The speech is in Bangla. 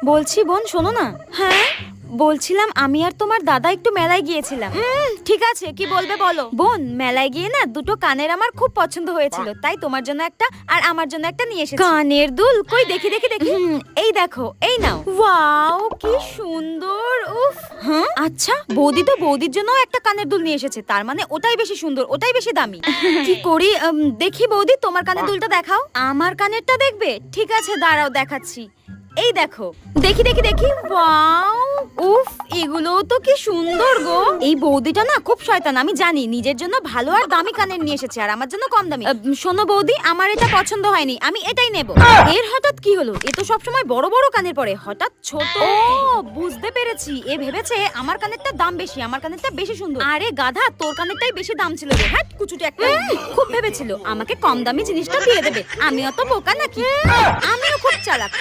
বলছি বোন শোনো না। হ্যাঁ বলছিলাম আমি আর তোমার দাদা একটু মেলায় গিয়েছিলাম। ঠিক আছে কি বলবে বলো। বোন মেলায় গিয়ে না দুটো কানের আমার খুব পছন্দ হয়েছিল, তাই তোমার জন্য একটা আর আমার জন্য একটা নিয়ে এসেছি। কানের দুল কই দেখি দেখি দেখি। এই দেখো, এই নাও। ওয়াও কি সুন্দর। উফ। হ্যাঁ আচ্ছা বৌদি তো বৌদির জন্য একটা কানের দুল নিয়ে এসেছে, তার মানে ওটাই বেশি সুন্দর, ওটাই বেশি দামি। কি করি দেখি বৌদি তোমার কানের দুলটা দেখাও। আমার কানেরটা দেখবে? ঠিক আছে দাঁড়াও দেখাচ্ছি। এই দেখো, দেখি দেখি দেখি। ওয়াও উফ এগুলো তো কি সুন্দর গো। এই বৌদিটা না খুব শয়তান, আমি জানি। নিজের জন্য ভালো আর দামি কানের নিয়ে এসেছে আর আমার জন্য কম দামি। শোনো বৌদি, আমার এটা পছন্দ হয়নি, আমি এটাই নেব। এর হঠাৎ কি হলো? এ তো সবসময় বড় বড় কানের পরে, হঠাৎ ছোট। ও বুঝতে পেরেছি, এ ভেবেছে আমার কানেরটা দাম বেশি, আমার কানেরটা বেশি সুন্দর। আরে গাধা, তোর কানেরটাই বেশি দাম ছিল রে। হ্যাঁ কুচুটে একটা। খুব ভেবেছিল আমাকে কম দামি জিনিসটা দিয়ে দেবে। আমি অত বোকা নাকি? আমিও খুব চালাক।